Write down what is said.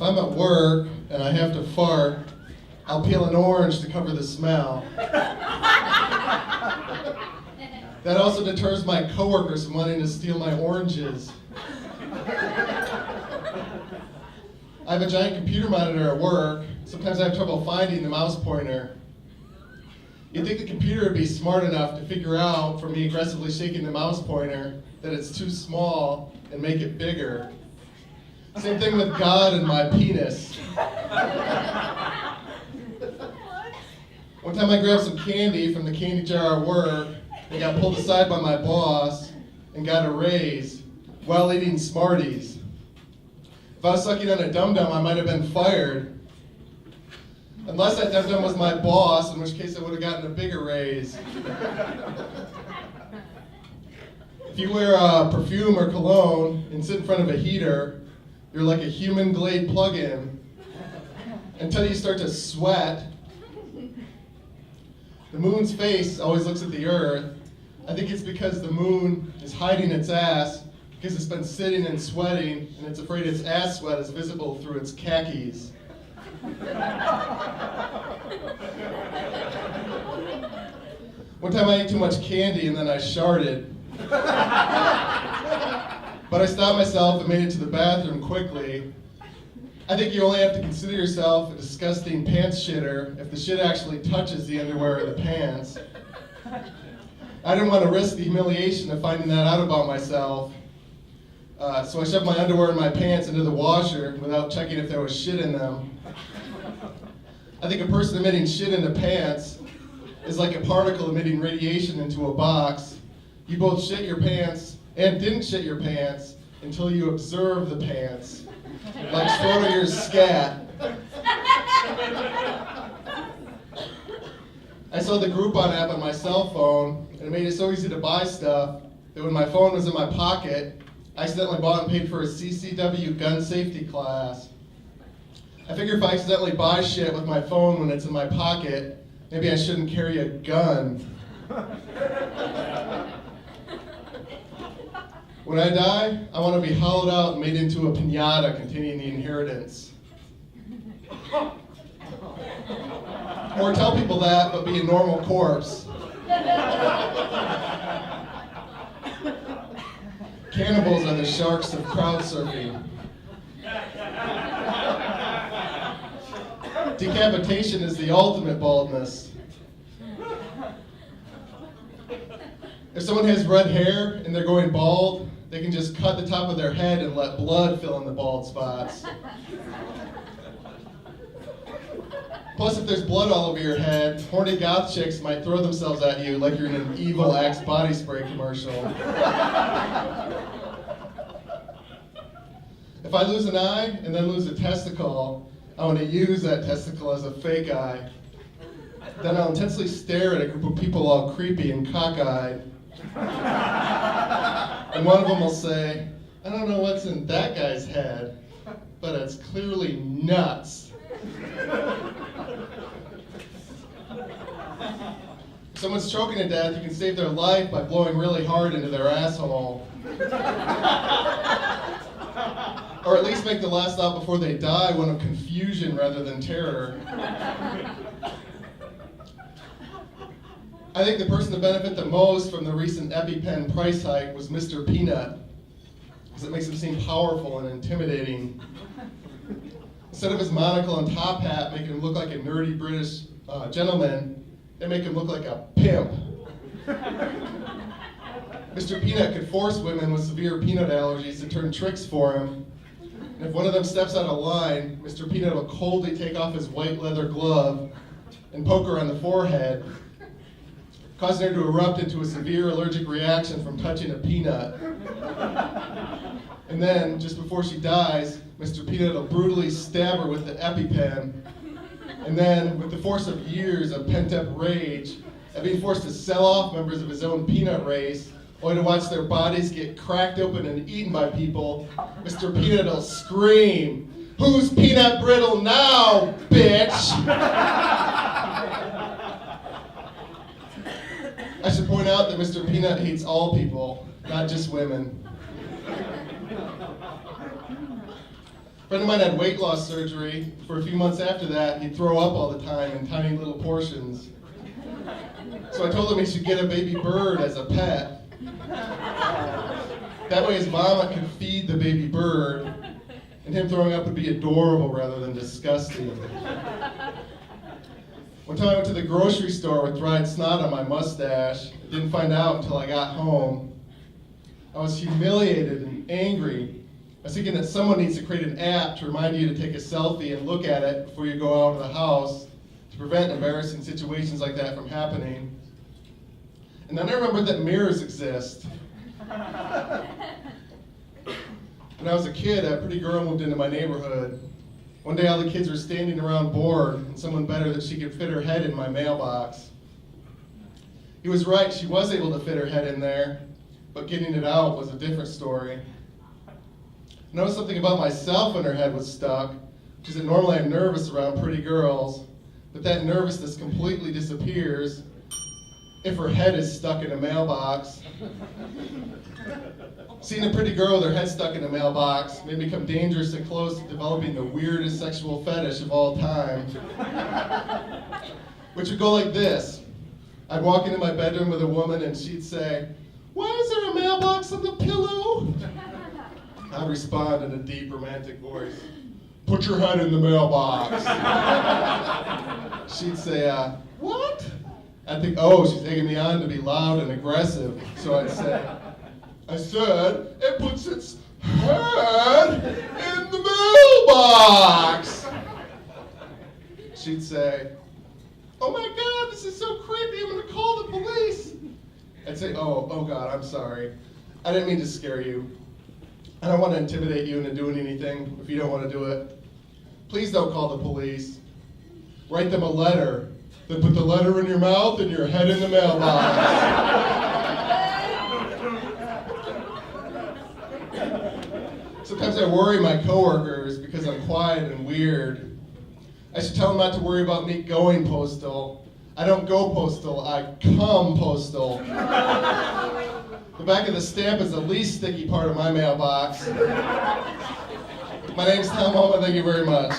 If I'm at work and I have to fart, I'll peel an orange to cover the smell. That also deters my coworkers from wanting to steal my oranges. I have a giant computer monitor at work. Sometimes I have trouble finding the mouse pointer. You'd think the computer would be smart enough to figure out from me aggressively shaking the mouse pointer that it's too small and make it bigger. Same thing with God and my penis. One time I grabbed some candy from the candy jar at work and got pulled aside by my boss and got a raise while eating Smarties. If I was sucking on a dum-dum, I might have been fired. Unless that dum-dum was my boss, in which case I would have gotten a bigger raise. If you wear perfume or cologne and sit in front of a heater, you're like a human Glade plug-in until you start to sweat. The moon's face always looks at the earth. I think it's because the moon is hiding its ass because it's been sitting and sweating and it's afraid its ass sweat is visible through its khakis. One time I ate too much candy and then I sharted. But I stopped myself and made it to the bathroom quickly. I think you only have to consider yourself a disgusting pants shitter if the shit actually touches the underwear or the pants. I didn't want to risk the humiliation of finding that out about myself. So I shoved my underwear and my pants into the washer without checking if there was shit in them. I think a person emitting shit into pants is like a particle emitting radiation into a box. You both shit your pants and didn't shit your pants until you observe the pants. Like Schrodinger's scat. I saw the Groupon app on my cell phone, and it made it so easy to buy stuff that when my phone was in my pocket, I accidentally bought and paid for a CCW gun safety class. I figure if I accidentally buy shit with my phone when it's in my pocket, maybe I shouldn't carry a gun. When I die, I want to be hollowed out and made into a piñata containing the inheritance. Or tell people that, but be a normal corpse. Cannibals are the sharks of crowd surfing. Decapitation is the ultimate baldness. If someone has red hair and they're going bald, they can just cut the top of their head and let blood fill in the bald spots. Plus, if there's blood all over your head, horny goth chicks might throw themselves at you like you're in an evil Axe body spray commercial. If I lose an eye and then lose a testicle, I want to use that testicle as a fake eye. Then I'll intensely stare at a group of people all creepy and cockeyed. And one of them will say, I don't know what's in that guy's head, but it's clearly nuts. If someone's choking to death, you can save their life by blowing really hard into their asshole. Or at least make the last thought before they die one of confusion rather than terror. I think the person to benefit the most from the recent EpiPen price hike was Mr. Peanut, because it makes him seem powerful and intimidating. Instead of his monocle and top hat making him look like a nerdy British gentleman, they make him look like a pimp. Mr. Peanut could force women with severe peanut allergies to turn tricks for him. And if one of them steps out of line, Mr. Peanut will coldly take off his white leather glove and poke her on the forehead, causing her to erupt into a severe allergic reaction from touching a peanut. And then, just before she dies, Mr. Peanut will brutally stab her with the EpiPen. And then, with the force of years of pent-up rage, at being forced to sell off members of his own peanut race, only to watch their bodies get cracked open and eaten by people, Mr. Peanut will scream, "Who's peanut brittle now, bitch?" I should point out that Mr. Peanut hates all people, not just women. friend of mine had weight loss surgery. For a few months after that, he'd throw up all the time in tiny little portions. So I told him he should get a baby bird as a pet. That way his vomit could feed the baby bird, and him throwing up would be adorable rather than disgusting. One time I went to the grocery store with dried snot on my mustache. I didn't find out until I got home. I was humiliated and angry. I was thinking that someone needs to create an app to remind you to take a selfie and look at it before you go out of the house to prevent embarrassing situations like that from happening. And then I remembered that mirrors exist. When I was a kid, a pretty girl moved into my neighborhood. One day all the kids were standing around bored, and someone bet her that she could fit her head in my mailbox. He was right, she was able to fit her head in there, but getting it out was a different story. I noticed something about myself when her head was stuck, which is that normally I'm nervous around pretty girls, but that nervousness completely disappears if her head is stuck in a mailbox. Seeing a pretty girl with her head stuck in a mailbox made me come dangerously close to developing the weirdest sexual fetish of all time, which would go like this. I'd walk into my bedroom with a woman and she'd say, "Why is there a mailbox on the pillow?" I'd respond in a deep romantic voice, "Put your head in the mailbox." She'd say, "What?" I'd think, oh, she's egging me on to be loud and aggressive. So I said, "It puts its head in the mailbox." She'd say, "Oh my God, this is so creepy, I'm gonna call the police." I'd say, oh God, I'm sorry. I didn't mean to scare you. I don't want to intimidate you into doing anything if you don't want to do it. Please don't call the police. Write them a letter. Then put the letter in your mouth and your head in the mailbox. Sometimes I worry my coworkers because I'm quiet and weird. I should tell them not to worry about me going postal. I don't go postal, I come postal. The back of the stamp is the least sticky part of my mailbox. My name's Tom Walma, thank you very much.